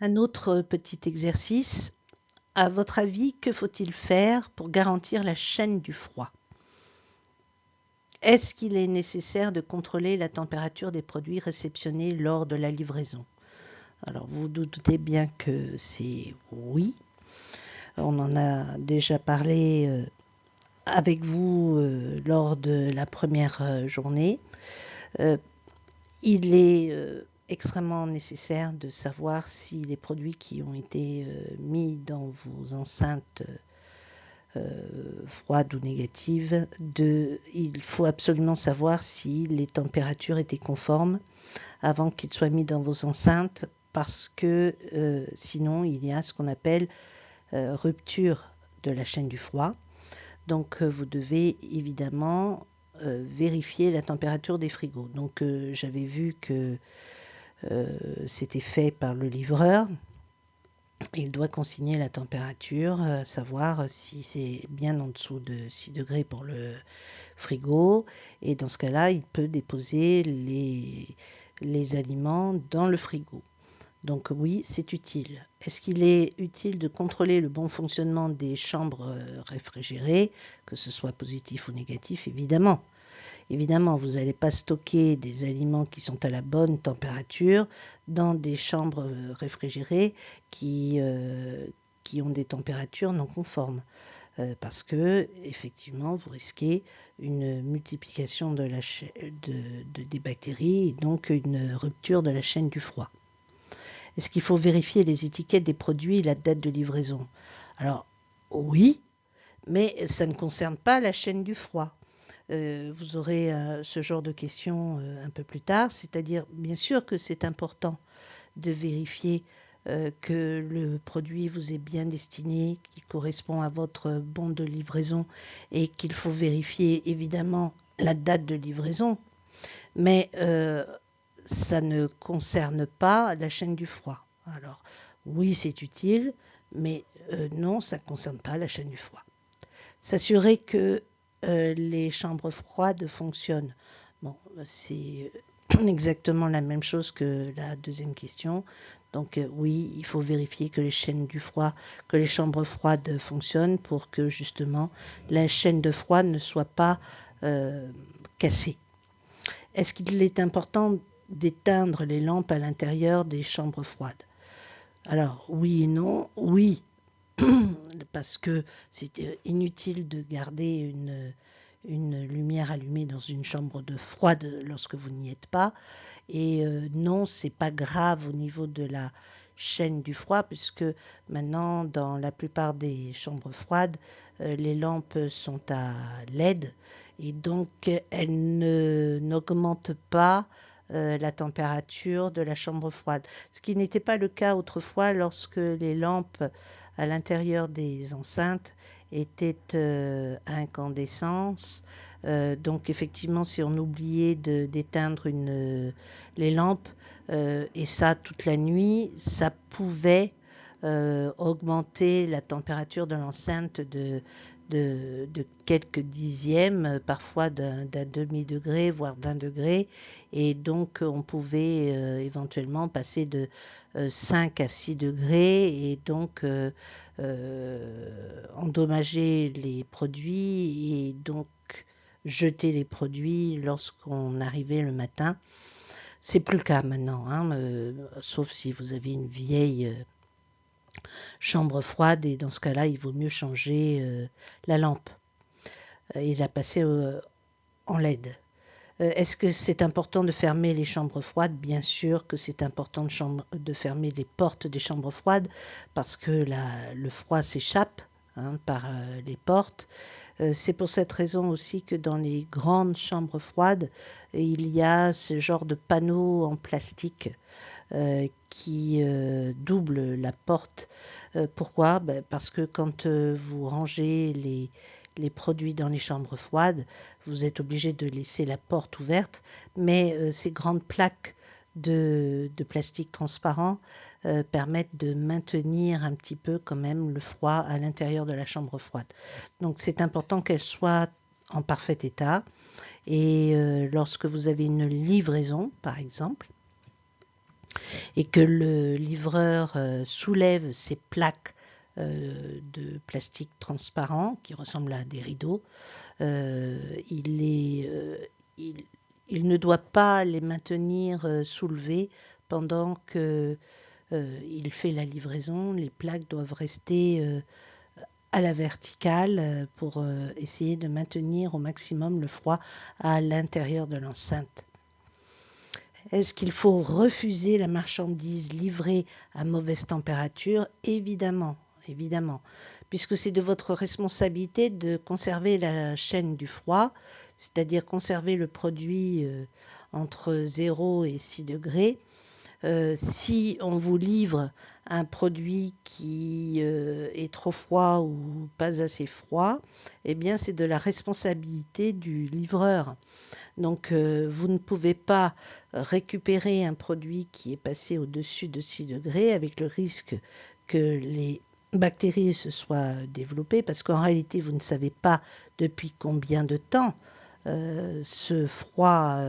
Un autre petit exercice. À votre avis, que faut-il faire pour garantir la chaîne du froid? Est-ce qu'il est nécessaire de contrôler la température des produits réceptionnés lors de la livraison? Alors, vous doutez bien que c'est oui. On en a déjà parlé avec vous lors de la première journée. Il est extrêmement nécessaire de savoir si les produits qui ont été mis dans vos enceintes froides ou négatives, il faut absolument savoir si les températures étaient conformes avant qu'ils soient mis dans vos enceintes, parce que sinon il y a ce qu'on appelle rupture de la chaîne du froid. Donc vous devez évidemment vérifier la température des frigos. Donc j'avais vu que c'était fait par le livreur. Il doit consigner la température, savoir si c'est bien en dessous de 6 degrés pour le frigo. Et dans ce cas-là, il peut déposer les aliments dans le frigo. Donc oui, c'est utile. Est-ce qu'il est utile de contrôler le bon fonctionnement des chambres réfrigérées, que ce soit positif ou négatif? Évidemment. Évidemment, vous n'allez pas stocker des aliments qui sont à la bonne température dans des chambres réfrigérées qui ont des températures non conformes. Parce que, effectivement, vous risquez une multiplication des bactéries et donc une rupture de la chaîne du froid. Est-ce qu'il faut vérifier les étiquettes des produits et la date de livraison? Alors, oui, mais ça ne concerne pas la chaîne du froid. Vous aurez ce genre de questions un peu plus tard, c'est-à-dire bien sûr que c'est important de vérifier que le produit vous est bien destiné, qu'il correspond à votre bon de livraison et qu'il faut vérifier évidemment la date de livraison, mais ça ne concerne pas la chaîne du froid. Alors oui, c'est utile, mais non, ça ne concerne pas la chaîne du froid. S'assurer que les chambres froides fonctionnent. Bon, c'est exactement la même chose que la deuxième question. Donc oui, il faut vérifier que les chaînes du froid, que les chambres froides fonctionnent pour que justement la chaîne de froid ne soit pas cassée. Est-ce qu'il est important d'éteindre les lampes à l'intérieur des chambres froides? Alors oui et non. Oui, parce que c'est inutile de garder une lumière allumée dans une chambre de froide lorsque vous n'y êtes pas. Et non, c'est pas grave au niveau de la chaîne du froid, puisque maintenant, dans la plupart des chambres froides, les lampes sont à LED et donc elles n'augmentent pas la température de la chambre froide. Ce qui n'était pas le cas autrefois lorsque les lampes à l'intérieur des enceintes étaient à incandescence. Donc effectivement, si on oubliait d'éteindre les lampes, et ça toute la nuit, ça pouvait augmenter la température de l'enceinte de quelques dixièmes, parfois d'un demi-degré, voire d'1 degré. Et donc, on pouvait éventuellement passer de 5 à 6 degrés et donc endommager les produits et donc jeter les produits lorsqu'on arrivait le matin. C'est plus le cas maintenant, hein, sauf si vous avez une vieille chambre froide et dans ce cas-là, il vaut mieux changer la lampe et la passer en LED. Est-ce que c'est important de fermer les chambres froides? Bien sûr que c'est important de fermer les portes des chambres froides parce que le froid s'échappe par les portes. C'est pour cette raison aussi que dans les grandes chambres froides, il y a ce genre de panneaux en plastique qui double la porte. Pourquoi? Parce que quand vous rangez les produits dans les chambres froides, vous êtes obligé de laisser la porte ouverte, mais ces grandes plaques de plastique transparent permettent de maintenir un petit peu quand même le froid à l'intérieur de la chambre froide. Donc c'est important qu'elle soit en parfait état et lorsque vous avez une livraison par exemple, et que le livreur soulève ces plaques de plastique transparent qui ressemblent à des rideaux, il ne doit pas les maintenir soulevés pendant que il fait la livraison. Les plaques doivent rester à la verticale pour essayer de maintenir au maximum le froid à l'intérieur de l'enceinte. Est-ce qu'il faut refuser la marchandise livrée à mauvaise température? Évidemment, évidemment, puisque c'est de votre responsabilité de conserver la chaîne du froid, c'est-à-dire conserver le produit entre 0 et 6 degrés. Si on vous livre un produit qui est trop froid ou pas assez froid, eh bien c'est de la responsabilité du livreur. Donc vous ne pouvez pas récupérer un produit qui est passé au-dessus de 6 degrés avec le risque que les bactéries se soient développées, parce qu'en réalité vous ne savez pas depuis combien de temps ce froid,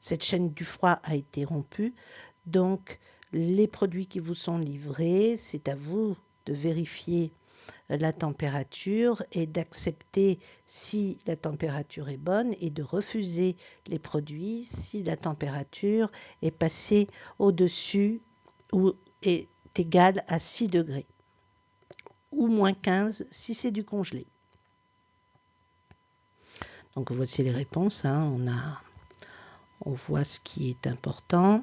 cette chaîne du froid a été rompue. Donc les produits qui vous sont livrés, c'est à vous de vérifier la température et d'accepter si la température est bonne et de refuser les produits si la température est passée au-dessus ou est égale à 6 degrés ou moins 15 si c'est du congelé. Donc voici les réponses, hein. On voit ce qui est important.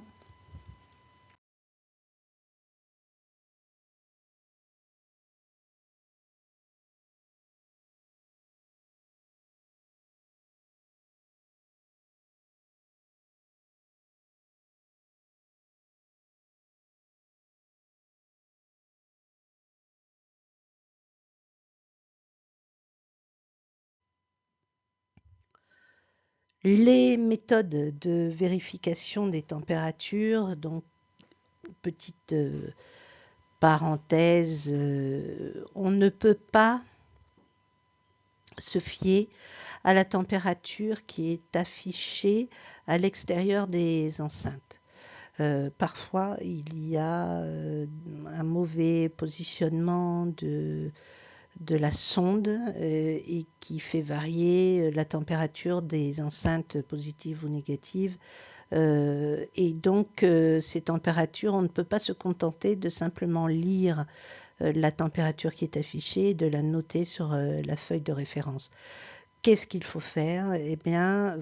Les méthodes de vérification des températures, donc petite parenthèse, on ne peut pas se fier à la température qui est affichée à l'extérieur des enceintes. Parfois, il y a un mauvais positionnement de la sonde et qui fait varier la température des enceintes positives ou négatives. Et donc, ces températures, on ne peut pas se contenter de simplement lire la température qui est affichée et de la noter sur la feuille de référence. Qu'est-ce qu'il faut faire? Eh bien,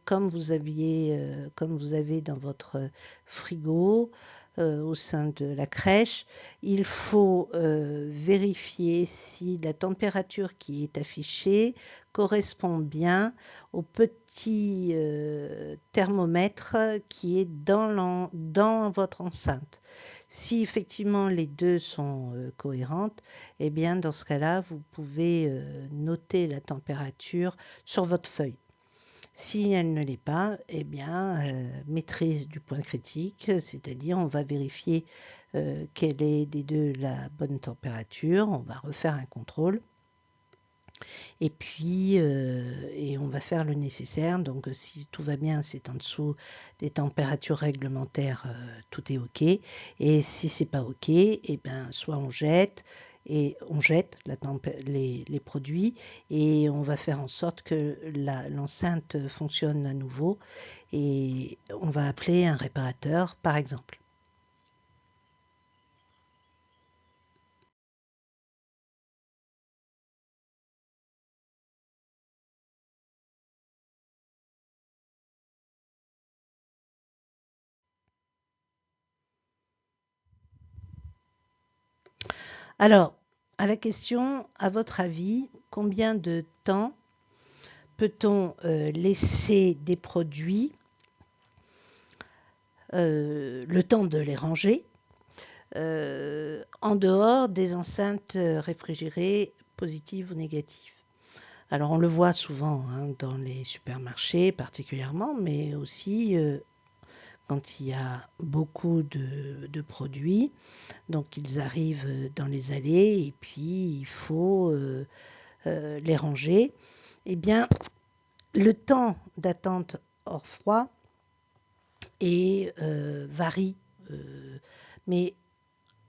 comme vous avez dans votre frigo au sein de la crèche, il faut vérifier si la température qui est affichée correspond bien au petit thermomètre qui est dans votre enceinte. Si effectivement les deux sont cohérentes, eh bien dans ce cas-là, vous pouvez noter la température sur votre feuille. Si elle ne l'est pas, eh bien maîtrise du point critique, c'est-à-dire on va vérifier quelle est des deux la bonne température, on va refaire un contrôle. Et puis, on va faire le nécessaire. Donc, si tout va bien, c'est en dessous des températures réglementaires, tout est OK. Et si c'est pas OK, eh ben, soit on jette les produits et on va faire en sorte que l'enceinte fonctionne à nouveau et on va appeler un réparateur, par exemple. Alors, à la question, à votre avis, combien de temps peut-on laisser des produits le temps de les ranger en dehors des enceintes réfrigérées positives ou négatives? Alors on le voit souvent dans les supermarchés particulièrement, mais aussi quand il y a beaucoup de produits. Donc ils arrivent dans les allées et puis il faut les ranger. Eh bien, le temps d'attente hors froid varie Mais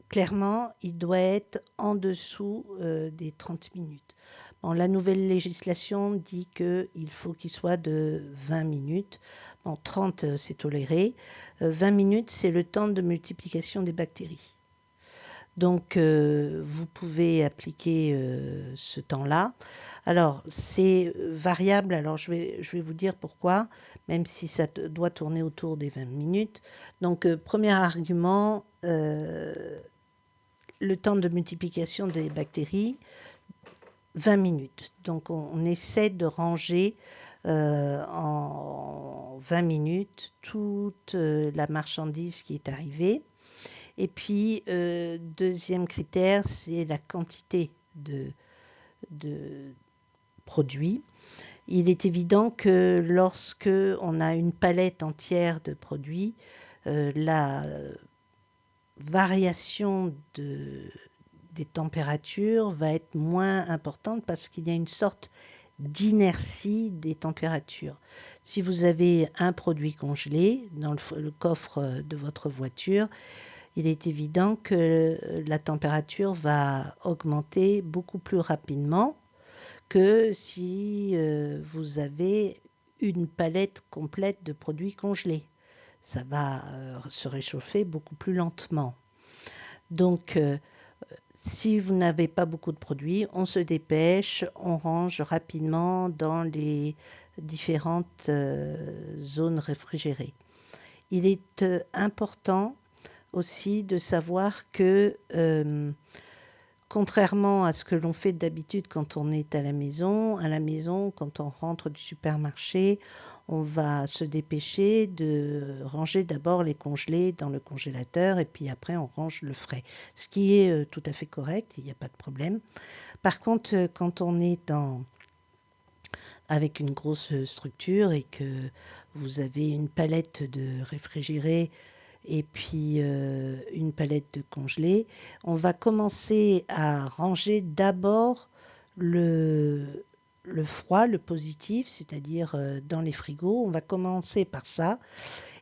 clairement, il doit être en dessous des 30 minutes. Bon, la nouvelle législation dit qu'il faut qu'il soit de 20 minutes. Bon, 30, c'est toléré. 20 minutes, c'est le temps de multiplication des bactéries. Donc, vous pouvez appliquer ce temps-là. Alors, c'est variable. Alors, je vais vous dire pourquoi, même si ça doit tourner autour des 20 minutes. Donc, premier argument, le temps de multiplication des bactéries, 20 minutes. Donc, on essaie de ranger en 20 minutes toute la marchandise qui est arrivée. Et puis, deuxième critère, c'est la quantité de produits. Il est évident que lorsque on a une palette entière de produits, la variation des températures va être moins importante parce qu'il y a une sorte d'inertie des températures. Si vous avez un produit congelé dans le coffre de votre voiture, il est évident que la température va augmenter beaucoup plus rapidement que si vous avez une palette complète de produits congelés. Ça va se réchauffer beaucoup plus lentement. Donc, si vous n'avez pas beaucoup de produits, on se dépêche, on range rapidement dans les différentes zones réfrigérées. Il est important aussi de savoir que, contrairement à ce que l'on fait d'habitude quand on est à la maison, quand on rentre du supermarché, on va se dépêcher de ranger d'abord les congelés dans le congélateur et puis après on range le frais. Ce qui est tout à fait correct, il n'y a pas de problème. Par contre, quand on est avec une grosse structure et que vous avez une palette de réfrigérés et puis une palette de congelés, on va commencer à ranger d'abord le froid, le positif, c'est-à-dire dans les frigos. On va commencer par ça.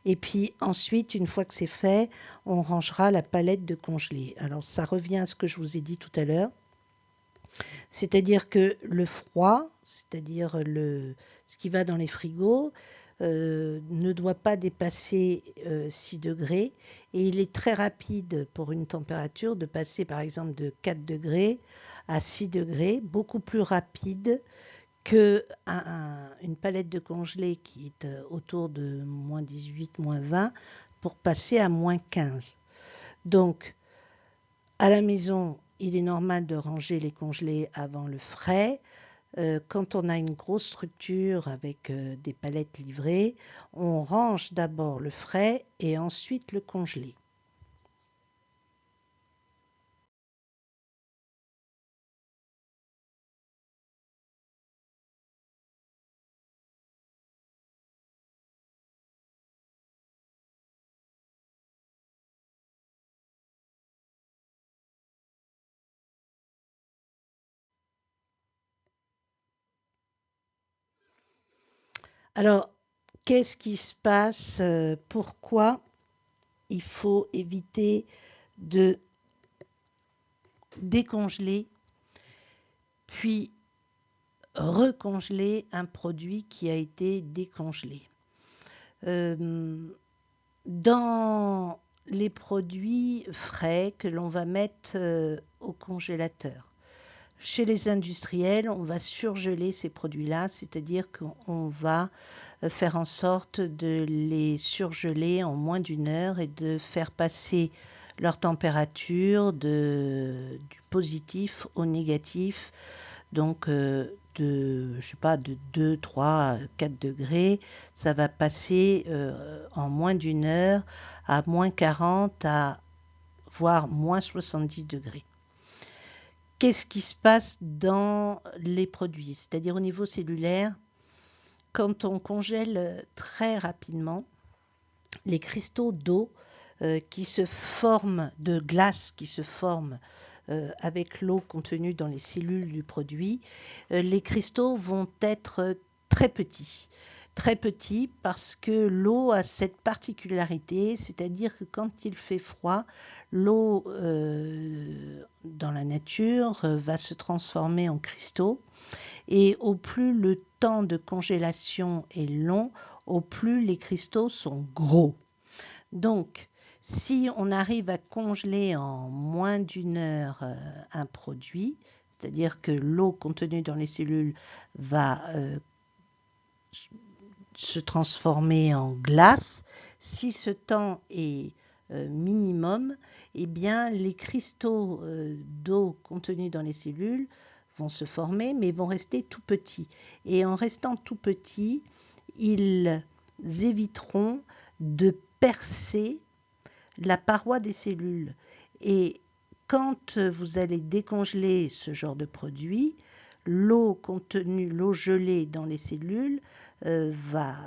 Et puis ensuite, une fois que c'est fait, on rangera la palette de congelés. Alors ça revient à ce que je vous ai dit tout à l'heure. C'est-à-dire que le froid, c'est-à-dire ce qui va dans les frigos, ne doit pas dépasser 6 degrés et il est très rapide pour une température de passer par exemple de 4 degrés à 6 degrés, beaucoup plus rapide qu'une palette de congelés qui est autour de moins 18, moins 20 pour passer à moins 15. Donc, à la maison, il est normal de ranger les congelés avant le frais. Quand on a une grosse structure avec des palettes livrées, on range d'abord le frais et ensuite le congelé. Alors, qu'est-ce qui se passe? Pourquoi il faut éviter de décongeler puis recongeler un produit qui a été décongelé? Dans les produits frais que l'on va mettre au congélateur, chez les industriels, on va surgeler ces produits-là, c'est-à-dire qu'on va faire en sorte de les surgeler en moins d'une heure et de faire passer leur température du positif au négatif, donc de 2, 3, 4 degrés, ça va passer en moins d'une heure à moins 40 voire moins 70 degrés. Qu'est-ce qui se passe dans les produits? C'est-à-dire au niveau cellulaire, quand on congèle très rapidement, les cristaux d'eau qui se forment, de glace qui se forment avec l'eau contenue dans les cellules du produit, les cristaux vont être très petits. très petit parce que l'eau a cette particularité, c'est-à-dire que quand il fait froid, l'eau dans la nature va se transformer en cristaux et au plus le temps de congélation est long, au plus les cristaux sont gros. Donc, si on arrive à congeler en moins d'une heure un produit, c'est-à-dire que l'eau contenue dans les cellules va se transformer en glace, si ce temps est minimum, eh bien les cristaux d'eau contenus dans les cellules vont se former, mais vont rester tout petits. Et en restant tout petits, ils éviteront de percer la paroi des cellules. Et quand vous allez décongeler ce genre de produit, l'eau contenue, l'eau gelée dans les cellules va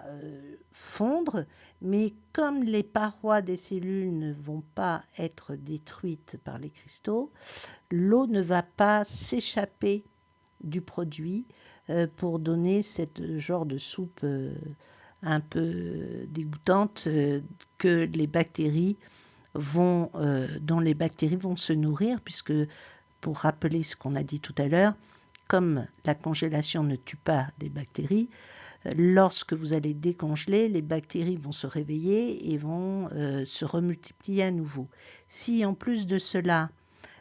fondre, mais comme les parois des cellules ne vont pas être détruites par les cristaux, l'eau ne va pas s'échapper du produit pour donner ce genre de soupe un peu dégoûtante que les bactéries dont les bactéries vont se nourrir, puisque, pour rappeler ce qu'on a dit tout à l'heure, comme la congélation ne tue pas les bactéries, lorsque vous allez décongeler, les bactéries vont se réveiller et vont se remultiplier à nouveau. Si en plus de cela,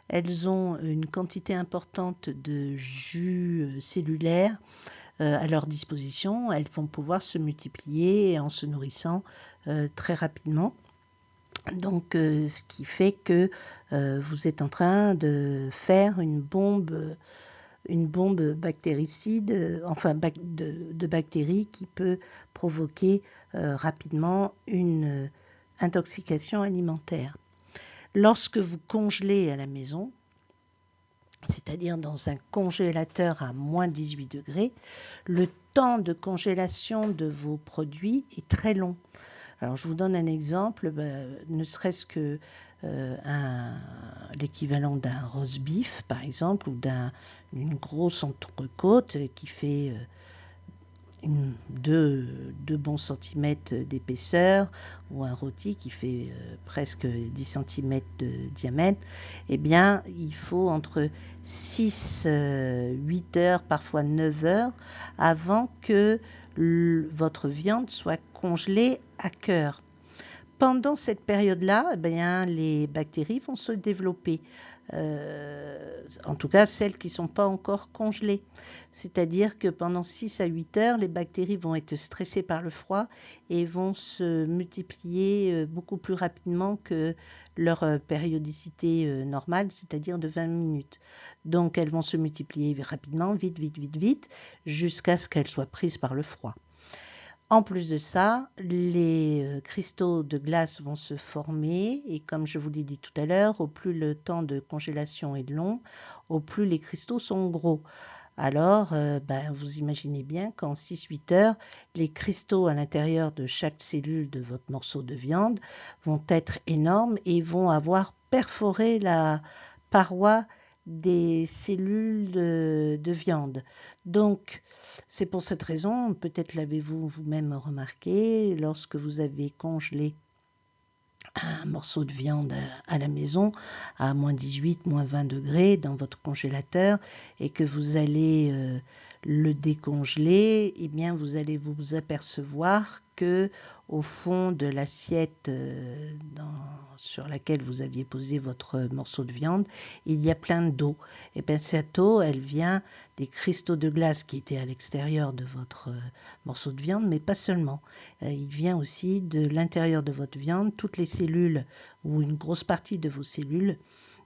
elles ont une quantité importante de jus cellulaire à leur disposition, elles vont pouvoir se multiplier en se nourrissant très rapidement. Donc, ce qui fait que vous êtes en train de faire une bombe bactéricide, enfin de bactéries qui peut provoquer rapidement une intoxication alimentaire. Lorsque vous congelez à la maison, c'est-à-dire dans un congélateur à moins 18 degrés, le temps de congélation de vos produits est très long. Alors, je vous donne un exemple, ne serait-ce que l'équivalent d'un roast beef, par exemple, ou d'une grosse entrecôte qui fait 2 bons centimètres d'épaisseur, ou un rôti qui fait presque 10 centimètres de diamètre, eh bien, il faut entre 6, 8 heures, parfois 9 heures, avant que votre viande soit congelée à cœur. Pendant cette période-là, eh bien, les bactéries vont se développer, en tout cas celles qui ne sont pas encore congelées. C'est-à-dire que pendant 6 à 8 heures, les bactéries vont être stressées par le froid et vont se multiplier beaucoup plus rapidement que leur périodicité normale, c'est-à-dire de 20 minutes. Donc elles vont se multiplier rapidement, vite, jusqu'à ce qu'elles soient prises par le froid. En plus de ça, les cristaux de glace vont se former et comme je vous l'ai dit tout à l'heure, au plus le temps de congélation est long, au plus les cristaux sont gros. Alors, vous imaginez bien qu'en 6-8 heures, les cristaux à l'intérieur de chaque cellule de votre morceau de viande vont être énormes et vont avoir perforé la paroi des cellules de viande. Donc, c'est pour cette raison, peut-être l'avez-vous vous-même remarqué, lorsque vous avez congelé un morceau de viande à la maison à moins 18, moins 20 degrés dans votre congélateur et que vous allez le décongeler, eh bien vous allez vous apercevoir que au fond de l'assiette sur laquelle vous aviez posé votre morceau de viande, il y a plein d'eau. Et bien cette eau, elle vient des cristaux de glace qui étaient à l'extérieur de votre morceau de viande, mais pas seulement. Il vient aussi de l'intérieur de votre viande, toutes les cellules ou une grosse partie de vos cellules,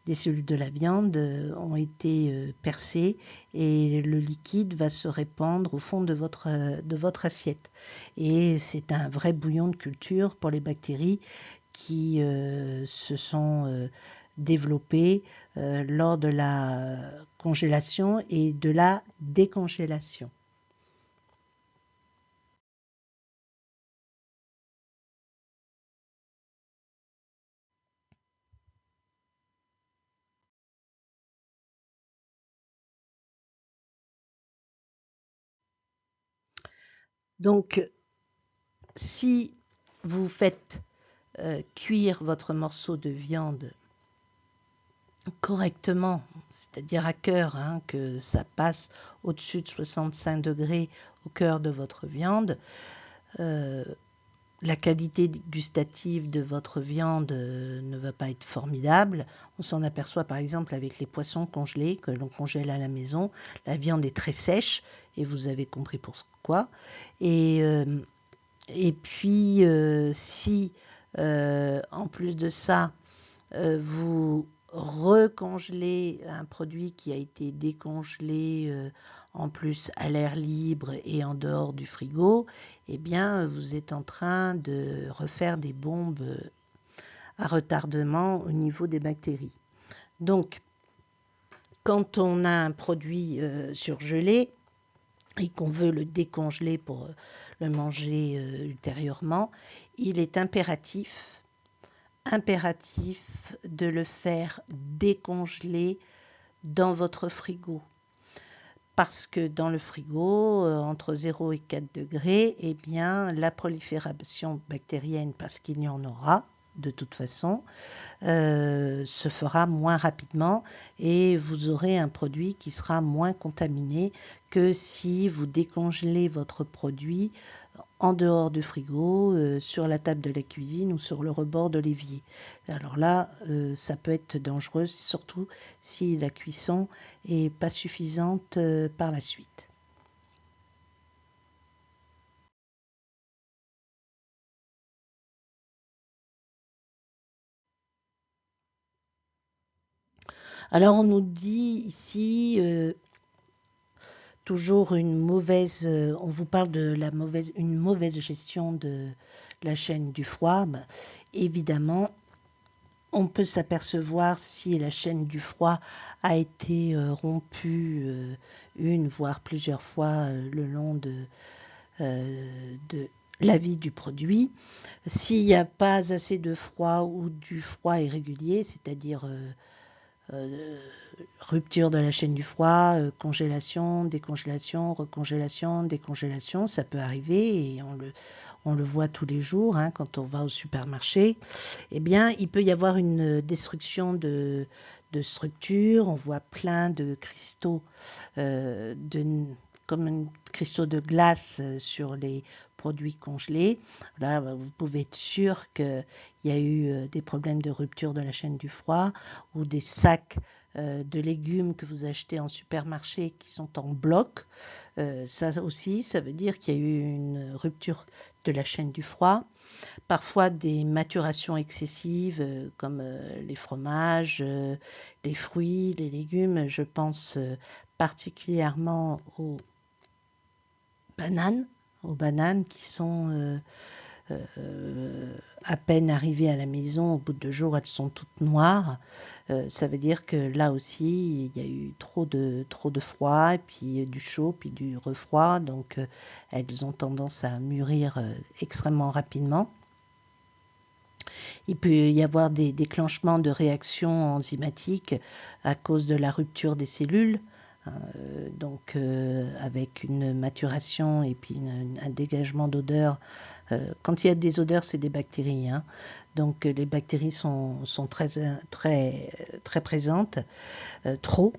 des cellules de la viande ont été percées et le liquide va se répandre au fond de votre assiette. Et c'est un vrai bouillon de culture pour les bactéries qui se sont développées lors de la congélation et de la décongélation. Donc, si vous faites cuire votre morceau de viande correctement, c'est-à-dire à cœur, hein, que ça passe au-dessus de 65 degrés au cœur de votre viande, la qualité gustative de votre viande ne va pas être formidable. On s'en aperçoit par exemple avec les poissons congelés que l'on congèle à la maison. La viande est très sèche et vous avez compris pourquoi. Et puis si en plus de ça, vous recongelez un produit qui a été décongelé en plus à l'air libre et en dehors du frigo, eh bien vous êtes en train de refaire des bombes à retardement au niveau des bactéries. Donc, quand on a un produit surgelé et qu'on veut le décongeler pour le manger ultérieurement, il est impératif de le faire décongeler dans votre frigo. Parce que dans le frigo, entre 0 et 4 degrés, eh bien, la prolifération bactérienne, parce qu'il y en aura de toute façon, se fera moins rapidement et vous aurez un produit qui sera moins contaminé que si vous décongelez votre produit en dehors du frigo, sur la table de la cuisine ou sur le rebord de l'évier. Alors là, ça peut être dangereux, surtout si la cuisson n'est pas suffisante par la suite. Alors on nous dit ici toujours on vous parle de une mauvaise gestion de la chaîne du froid. Ben, évidemment, on peut s'apercevoir si la chaîne du froid a été rompue une voire plusieurs fois le long de la vie du produit. S'il n'y a pas assez de froid ou du froid irrégulier, c'est-à-dire rupture de la chaîne du froid, congélation, décongélation, recongélation, décongélation, ça peut arriver et on le voit tous les jours hein, quand on va au supermarché. Eh bien, il peut y avoir une destruction de structure, on voit plein de cristaux comme un cristaux de glace sur les produits congelés. Là, vous pouvez être sûr qu'il y a eu des problèmes de rupture de la chaîne du froid ou des sacs de légumes que vous achetez en supermarché qui sont en bloc. Ça aussi, ça veut dire qu'il y a eu une rupture de la chaîne du froid. Parfois des maturations excessives comme les fromages, les fruits, les légumes. Je pense particulièrement aux bananes qui sont à peine arrivées à la maison, au bout de 2 jours, elles sont toutes noires. Ça veut dire que là aussi, il y a eu trop de froid, et puis du chaud, puis du refroid. Donc, elles ont tendance à mûrir extrêmement rapidement. Il peut y avoir des déclenchements de réactions enzymatiques à cause de la rupture des cellules. Donc avec une maturation et puis un dégagement d'odeur. Quand il y a des odeurs, c'est des bactéries. Hein. Donc les bactéries sont très, très, très présentes, trop.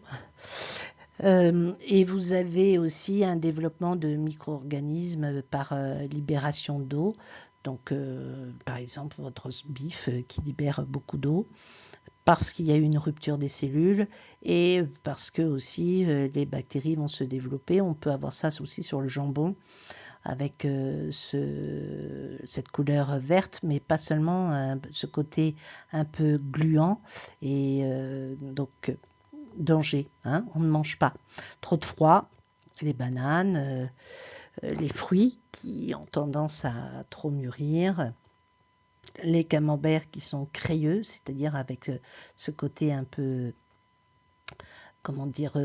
Et vous avez aussi un développement de micro-organismes par libération d'eau. Donc, par exemple, votre bif qui libère beaucoup d'eau parce qu'il y a eu une rupture des cellules et parce que aussi les bactéries vont se développer. On peut avoir ça aussi sur le jambon avec cette couleur verte, mais pas seulement ce côté un peu gluant. Et donc, danger, hein, on ne mange pas. Trop de froid, les bananes, les fruits qui ont tendance à trop mûrir, les camemberts qui sont crayeux, c'est-à-dire avec ce côté un peu, comment dire,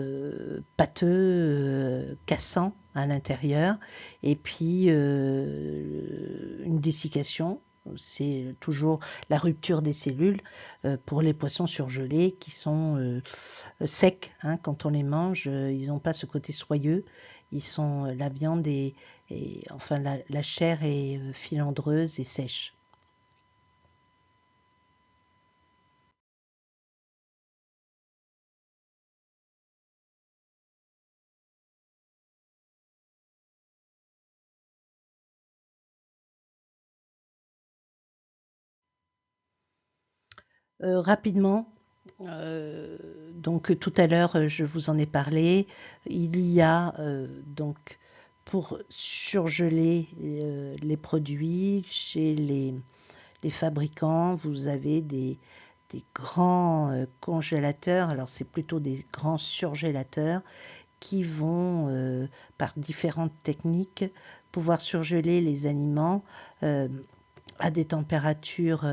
pâteux, cassant à l'intérieur, et puis une dessiccation. C'est toujours la rupture des cellules pour les poissons surgelés qui sont secs. Hein, quand on les mange, ils n'ont pas ce côté soyeux. La viande enfin la chair est filandreuse et sèche. Rapidement, donc tout à l'heure, je vous en ai parlé. Il y a donc pour surgeler les produits chez les fabricants, vous avez des grands congélateurs. Alors c'est plutôt des grands surgélateurs qui vont, par différentes techniques, pouvoir surgeler les aliments à des températures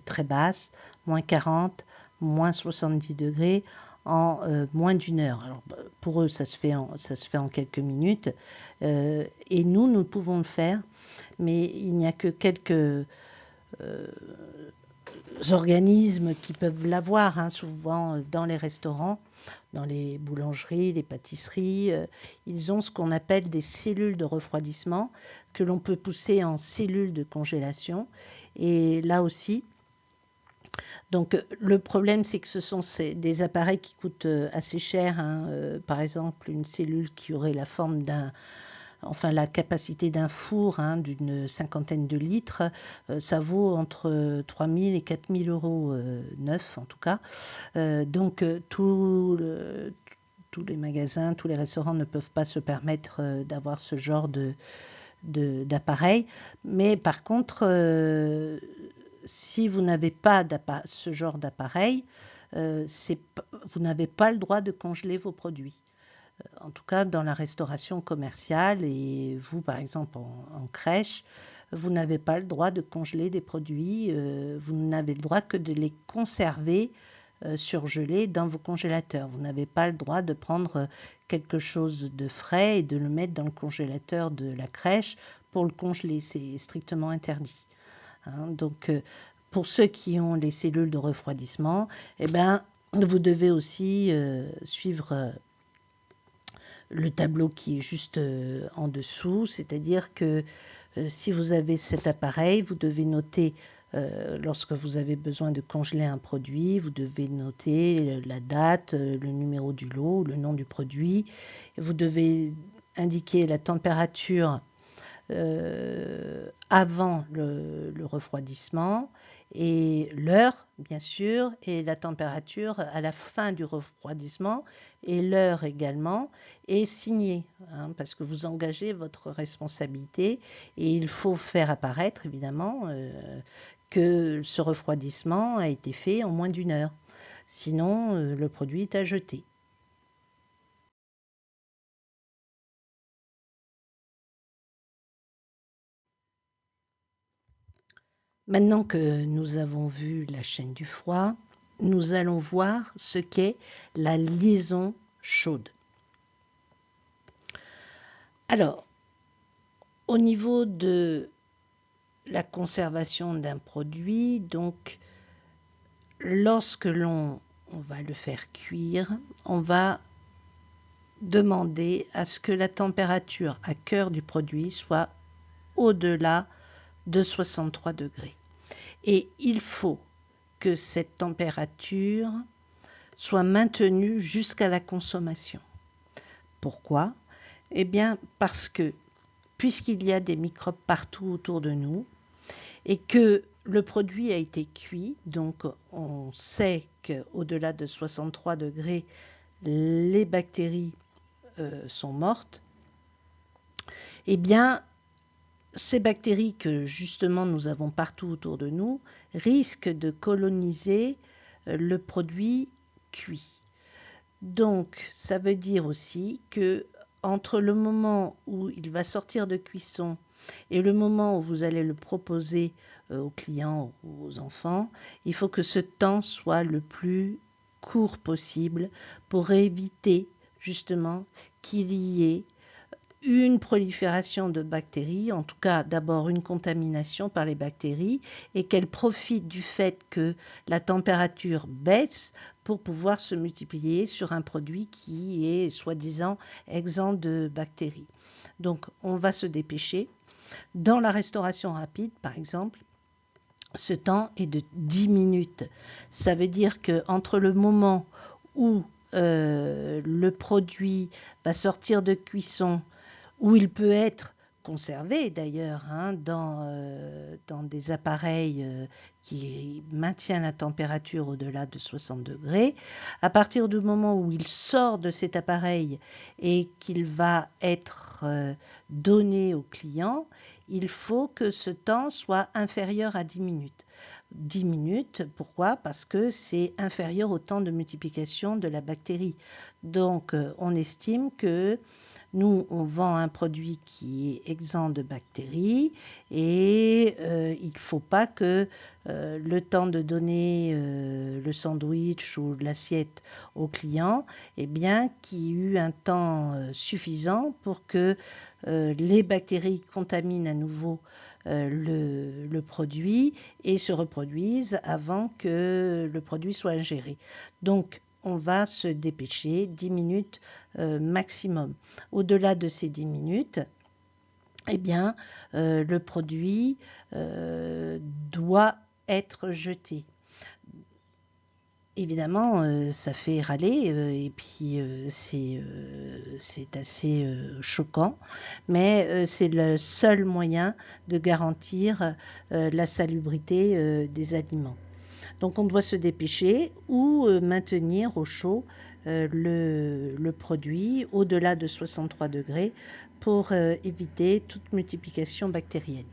très basses, moins 40, moins 70 degrés, en moins d'une heure. Alors, pour eux, ça se fait en quelques minutes. Et nous pouvons le faire, mais il n'y a que quelques organismes qui peuvent l'avoir, hein, souvent dans les restaurants, dans les boulangeries, les pâtisseries. Ils ont ce qu'on appelle des cellules de refroidissement que l'on peut pousser en cellules de congélation. Et là aussi, donc le problème, c'est que ce sont des appareils qui coûtent assez cher, hein. Par exemple, une cellule qui aurait la forme la capacité d'un four, hein, d'une cinquantaine de litres, ça vaut entre 3 000 et 4 000 euros neuf, en tout cas. Donc tous les magasins, tous les restaurants ne peuvent pas se permettre d'avoir ce genre d'appareil. Mais par contre, si vous n'avez pas ce genre d'appareil, vous n'avez pas le droit de congeler vos produits. En tout cas, dans la restauration commerciale, et vous, par exemple, en crèche, vous n'avez pas le droit de congeler des produits, vous n'avez le droit que de les conserver surgelés dans vos congélateurs. Vous n'avez pas le droit de prendre quelque chose de frais et de le mettre dans le congélateur de la crèche pour le congeler. C'est strictement interdit. Hein, donc, pour ceux qui ont les cellules de refroidissement, eh ben, vous devez aussi suivre le tableau qui est juste en dessous, c'est-à-dire que si vous avez cet appareil, vous devez noter, lorsque vous avez besoin de congeler un produit, vous devez noter la date, le numéro du lot, le nom du produit. Vous devez indiquer la température avant le refroidissement et l'heure, bien sûr, et la température à la fin du refroidissement et l'heure également, et signer, hein, parce que vous engagez votre responsabilité et il faut faire apparaître évidemment que ce refroidissement a été fait en moins d'une heure. Sinon, le produit est à jeter. Maintenant que nous avons vu la chaîne du froid, nous allons voir ce qu'est la liaison chaude. Alors, au niveau de la conservation d'un produit, donc lorsque l'on va le faire cuire, on va demander à ce que la température à cœur du produit soit au-delà de 63 degrés. Et il faut que cette température soit maintenue jusqu'à la consommation. Pourquoi? Eh bien, parce que puisqu'il y a des microbes partout autour de nous et que le produit a été cuit, donc on sait qu'au-delà de 63 degrés, les bactéries sont mortes, eh bien, ces bactéries que justement nous avons partout autour de nous risquent de coloniser le produit cuit. Donc, ça veut dire aussi que entre le moment où il va sortir de cuisson et le moment où vous allez le proposer aux clients ou aux enfants, il faut que ce temps soit le plus court possible pour éviter justement qu'il y ait une prolifération de bactéries, en tout cas d'abord une contamination par les bactéries, et qu'elles profitent du fait que la température baisse pour pouvoir se multiplier sur un produit qui est soi-disant exempt de bactéries. Donc on va se dépêcher. Dans la restauration rapide, par exemple, ce temps est de 10 minutes. Ça veut dire qu'entre le moment où le produit va sortir de cuisson, où il peut être conservé d'ailleurs dans des appareils qui maintiennent la température au-delà de 60 degrés. À partir du moment où il sort de cet appareil et qu'il va être donné au client, il faut que ce temps soit inférieur à 10 minutes. 10 minutes, pourquoi? Parce que c'est inférieur au temps de multiplication de la bactérie. Donc on estime que nous, on vend un produit qui est exempt de bactéries et il ne faut pas que le temps de donner le sandwich ou l'assiette au client, eh bien, qu'il y ait eu un temps suffisant pour que les bactéries contaminent à nouveau le produit et se reproduisent avant que le produit soit ingéré. Donc, on va se dépêcher, 10 minutes maximum. Au-delà de ces 10 minutes, eh bien, le produit doit être jeté. Évidemment, ça fait râler et puis c'est assez choquant, mais c'est le seul moyen de garantir la salubrité des aliments. Donc on doit se dépêcher ou maintenir au chaud le produit au-delà de 63 degrés pour éviter toute multiplication bactérienne.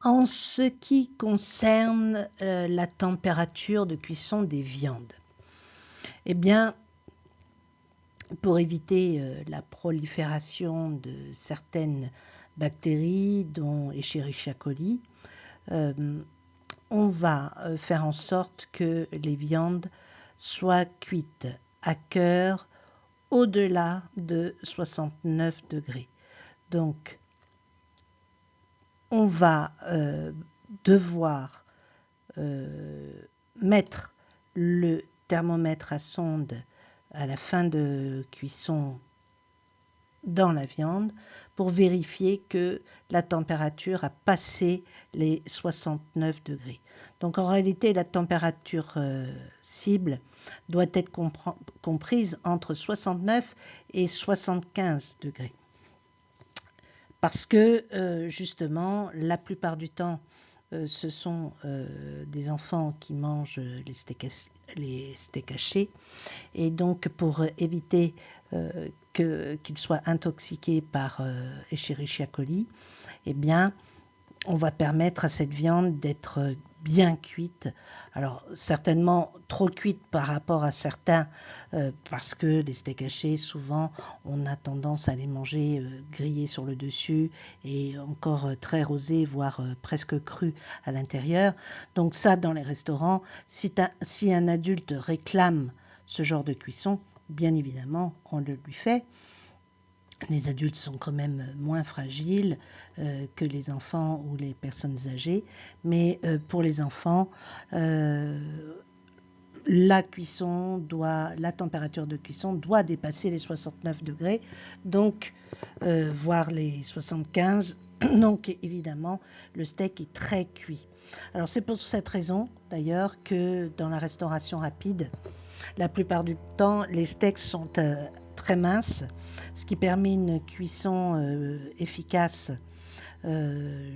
En ce qui concerne la température de cuisson des viandes, eh bien, pour éviter la prolifération de certaines bactéries, dont Escherichia coli, on va faire en sorte que les viandes soient cuites à cœur au-delà de 69 degrés. Donc, on va devoir mettre le thermomètre à sonde à la fin de cuisson dans la viande pour vérifier que la température a passé les 69 degrés. Donc en réalité, la température cible doit être comprise entre 69 et 75 degrés. Parce que justement, la plupart du temps, ce sont des enfants qui mangent les steaks hachés. Et donc, pour éviter qu'ils soient intoxiqués par Escherichia coli, eh bien, on va permettre à cette viande d'être bien cuite. Alors, certainement trop cuite par rapport à certains, parce que les steaks hachés, souvent, on a tendance à les manger grillés sur le dessus et encore très rosés, voire presque crus à l'intérieur. Donc ça, dans les restaurants, si un adulte réclame ce genre de cuisson, bien évidemment, on le lui fait. Les adultes sont quand même moins fragiles que les enfants ou les personnes âgées, mais pour les enfants, la température de cuisson doit dépasser les 69 degrés, donc voire les 75. Donc évidemment, le steak est très cuit. Alors c'est pour cette raison d'ailleurs que dans la restauration rapide, la plupart du temps, les steaks sont très minces, ce qui permet une cuisson efficace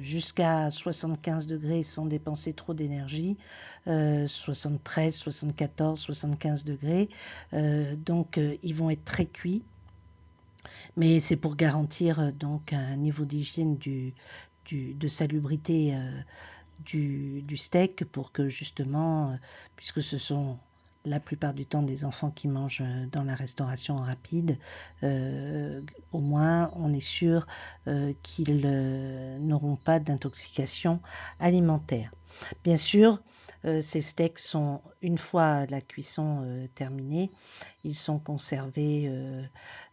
jusqu'à 75 degrés sans dépenser trop d'énergie, 73, 74, 75 degrés. Donc ils vont être très cuits, mais c'est pour garantir donc un niveau d'hygiène du de salubrité du steak pour que justement, puisque ce sont la plupart du temps des enfants qui mangent dans la restauration rapide, au moins on est sûr qu'ils n'auront pas d'intoxication alimentaire. Bien sûr, ces steaks sont, une fois la cuisson terminée, ils sont conservés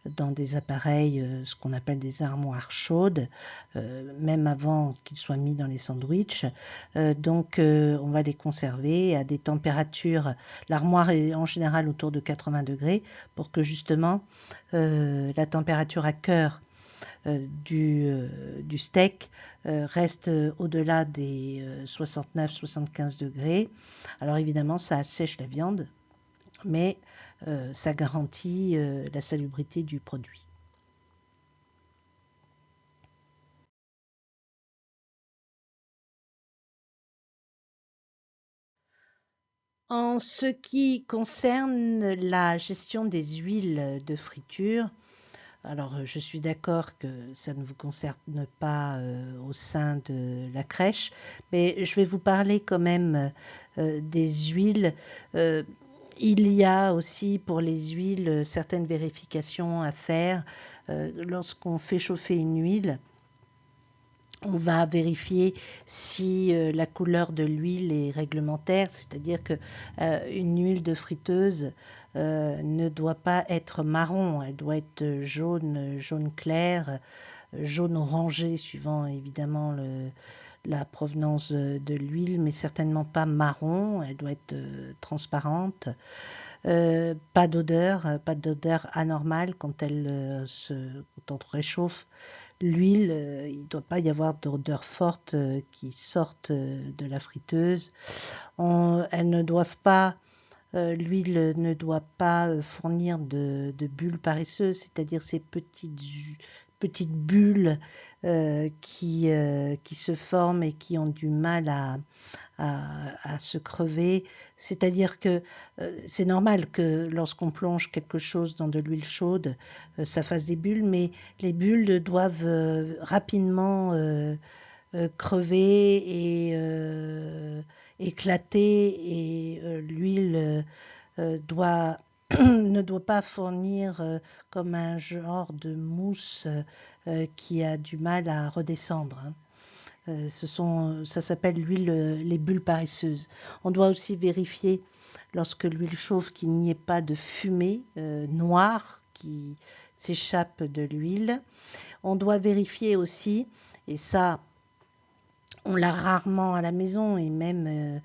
dans des appareils, ce qu'on appelle des armoires chaudes, même avant qu'ils soient mis dans les sandwichs. Donc on va les conserver à des températures, l'armoire est en général autour de 80 degrés, pour que justement la température à cœur du steak reste au-delà des 69-75 degrés. Alors évidemment, ça assèche la viande, mais ça garantit la salubrité du produit. En ce qui concerne la gestion des huiles de friture, alors je suis d'accord que ça ne vous concerne pas au sein de la crèche, mais je vais vous parler quand même des huiles. Il y a aussi pour les huiles certaines vérifications à faire. Lorsqu'on fait chauffer une huile, on va vérifier si la couleur de l'huile est réglementaire, c'est-à-dire que une huile de friteuse ne doit pas être marron, elle doit être jaune, jaune clair, jaune orangé, suivant évidemment la provenance de l'huile, mais certainement pas marron, elle doit être transparente. Pas d'odeur anormale quand quand on réchauffe l'huile, il ne doit pas y avoir d'odeur forte qui sorte de la friteuse. Elles ne doivent pas, l'huile ne doit pas fournir de bulles paresseuses, c'est-à-dire ces petites bulles qui se forment et qui ont du mal à se crever. C'est-à-dire que c'est normal que lorsqu'on plonge quelque chose dans de l'huile chaude, ça fasse des bulles, mais les bulles doivent rapidement crever et éclater, et l'huile doit ne doit pas fournir comme un genre de mousse qui a du mal à redescendre. Ça s'appelle les bulles paresseuses. On doit aussi vérifier, lorsque l'huile chauffe, qu'il n'y ait pas de fumée noire qui s'échappe de l'huile. On doit vérifier aussi, et ça, on l'a rarement à la maison et même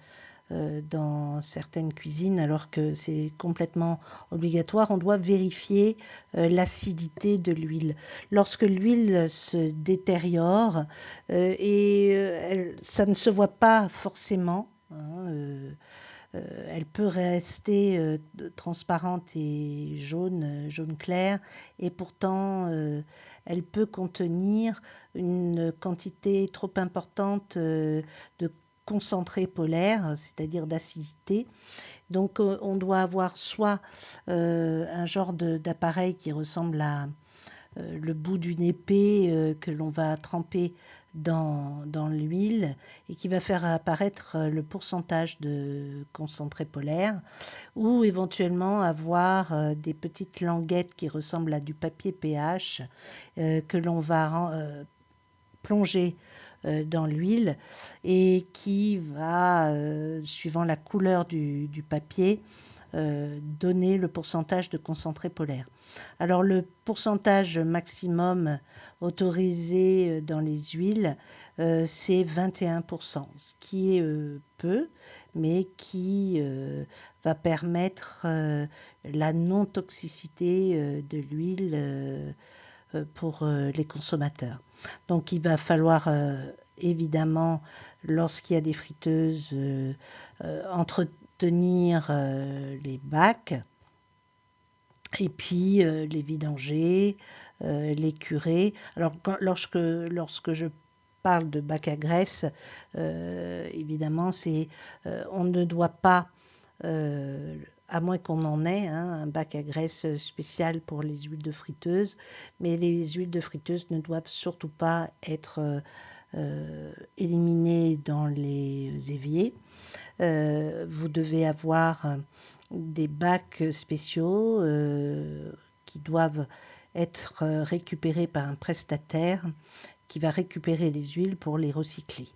dans certaines cuisines, alors que c'est complètement obligatoire, on doit vérifier l'acidité de l'huile. Lorsque l'huile se détériore, ça ne se voit pas forcément, elle peut rester transparente et jaune clair, et pourtant elle peut contenir une quantité trop importante de concentré polaire, c'est-à-dire d'acidité. Donc on doit avoir soit un genre d'appareil qui ressemble à le bout d'une épée que l'on va tremper dans l'huile et qui va faire apparaître le pourcentage de concentré polaire, ou éventuellement avoir des petites languettes qui ressemblent à du papier pH que l'on va plonger dans l'huile et qui va, suivant la couleur du papier, donner le pourcentage de concentré polaire. Alors le pourcentage maximum autorisé dans les huiles, c'est 21%, ce qui est peu, mais qui va permettre la non-toxicité de l'huile pour les consommateurs. Donc il va falloir évidemment, lorsqu'il y a des friteuses, entretenir les bacs, et puis les vidanger, les curer. Alors lorsque je parle de bac à graisse, évidemment, on ne doit pas à moins qu'on en ait, un bac à graisse spécial pour les huiles de friteuse, mais les huiles de friteuse ne doivent surtout pas être éliminées dans les éviers. Vous devez avoir des bacs spéciaux qui doivent être récupérés par un prestataire qui va récupérer les huiles pour les recycler.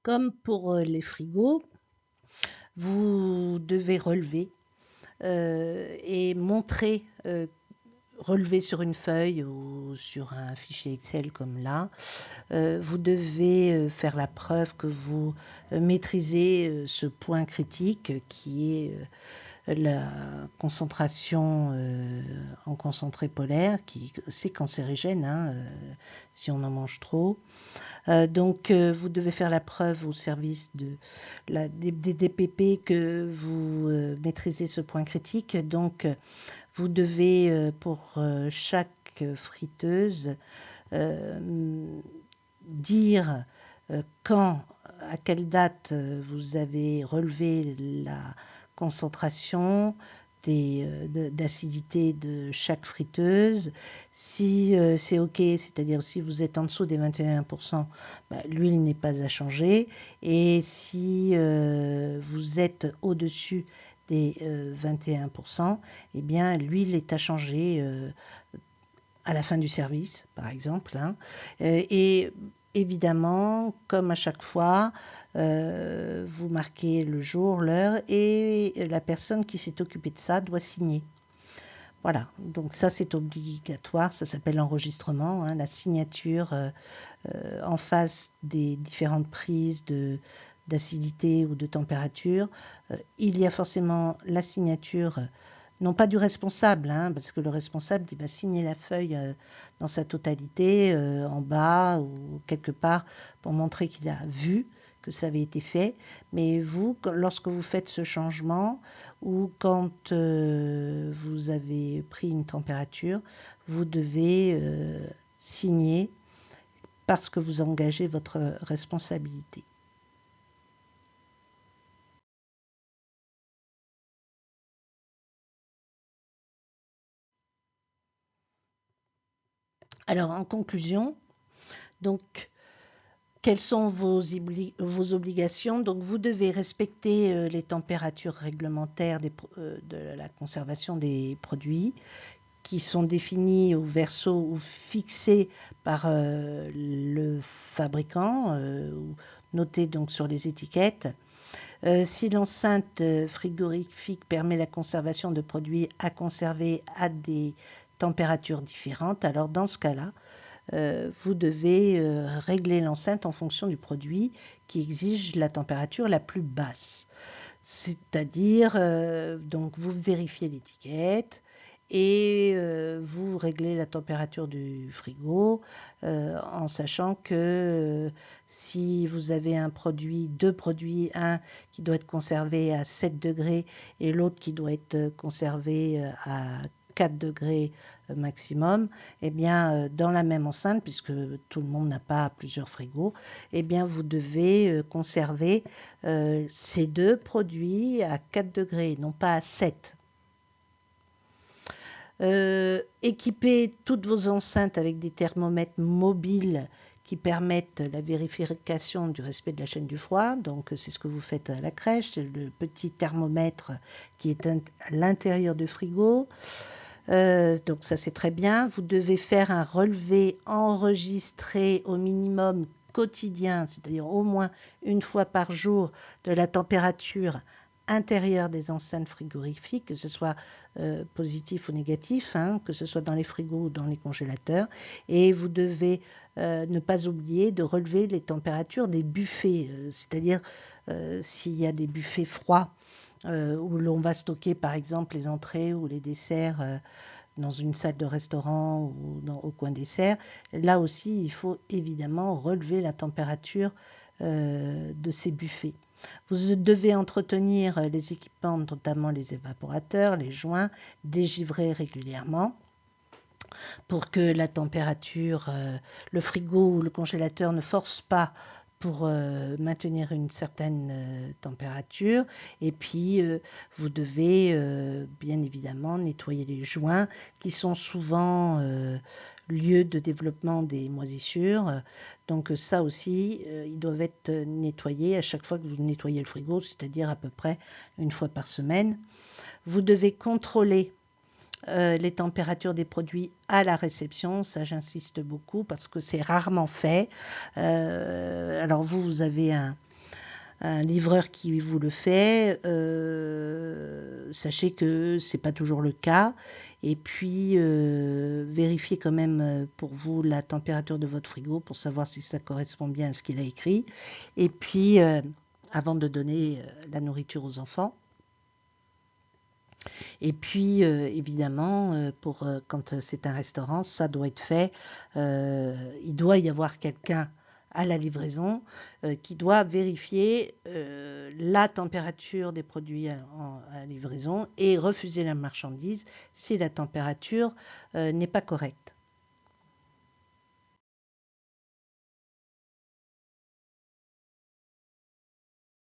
Comme pour les frigos, vous devez relever et montrer, relever sur une feuille ou sur un fichier Excel comme là. Vous devez faire la preuve que vous maîtrisez ce point critique qui est la concentration en concentré polaire, qui c'est cancérigène si on en mange trop. Donc vous devez faire la preuve au service des DPP que vous maîtrisez ce point critique. Donc vous devez pour chaque friteuse dire quand, à quelle date vous avez relevé la concentration d'acidité de chaque friteuse. Si c'est OK, c'est-à-dire si vous êtes en dessous des 21%, l'huile n'est pas à changer. Et si vous êtes au-dessus des 21%, eh bien l'huile est à changer à la fin du service, par exemple. Et évidemment, comme à chaque fois, vous marquez le jour, l'heure, et la personne qui s'est occupée de ça doit signer. Voilà, donc ça c'est obligatoire, ça s'appelle l'enregistrement, la signature en face des différentes prises d'acidité ou de température. Il y a forcément la signature, non pas du responsable, parce que le responsable il va signer la feuille dans sa totalité, en bas ou quelque part, pour montrer qu'il a vu que ça avait été fait. Mais vous, lorsque vous faites ce changement ou quand vous avez pris une température, vous devez signer parce que vous engagez votre responsabilité. Alors, en conclusion, donc, quelles sont vos obligations? Donc, vous devez respecter les températures réglementaires de la conservation des produits qui sont définies au verso ou fixées par le fabricant, ou notées donc sur les étiquettes. Si l'enceinte frigorifique permet la conservation de produits à conserver à des températures différentes, alors dans ce cas-là, vous devez régler l'enceinte en fonction du produit qui exige la température la plus basse. C'est-à-dire, donc vous vérifiez l'étiquette et vous réglez la température du frigo en sachant que si vous avez deux produits, un qui doit être conservé à 7 degrés et l'autre qui doit être conservé à 4 degrés maximum, eh bien, dans la même enceinte, puisque tout le monde n'a pas plusieurs frigos, eh bien, vous devez conserver ces deux produits à 4 degrés, non pas à 7. Équipez toutes vos enceintes avec des thermomètres mobiles qui permettent la vérification du respect de la chaîne du froid. Donc, c'est ce que vous faites à la crèche, c'est le petit thermomètre qui est à l'intérieur du frigo. Donc ça c'est très bien. Vous devez faire un relevé enregistré au minimum quotidien, c'est-à-dire au moins une fois par jour, de la température intérieur des enceintes frigorifiques, que ce soit positif ou négatif, hein, que ce soit dans les frigos ou dans les congélateurs. Et vous devez ne pas oublier de relever les températures des buffets, c'est-à-dire s'il y a des buffets froids où l'on va stocker par exemple les entrées ou les desserts dans une salle de restaurant ou au coin dessert. Là aussi, il faut évidemment relever la température de ces buffets. Vous devez entretenir les équipements, notamment les évaporateurs, les joints, dégivrer régulièrement pour que la température, le frigo ou le congélateur ne force pas pour maintenir une certaine température. Et puis, vous devez bien évidemment nettoyer les joints qui sont souvent lieu de développement des moisissures. Donc ça aussi, ils doivent être nettoyés à chaque fois que vous nettoyez le frigo, c'est-à-dire à peu près une fois par semaine. Vous devez contrôler les températures des produits à la réception, ça j'insiste beaucoup parce que c'est rarement fait. Alors vous avez un livreur qui vous le fait, sachez que c'est pas toujours le cas. Et puis vérifiez quand même pour vous la température de votre frigo pour savoir si ça correspond bien à ce qu'il a écrit. Et puis avant de donner la nourriture aux enfants. Et puis, évidemment, quand c'est un restaurant, ça doit être fait. Il doit y avoir quelqu'un à la livraison qui doit vérifier la température des produits à livraison et refuser la marchandise si la température n'est pas correcte.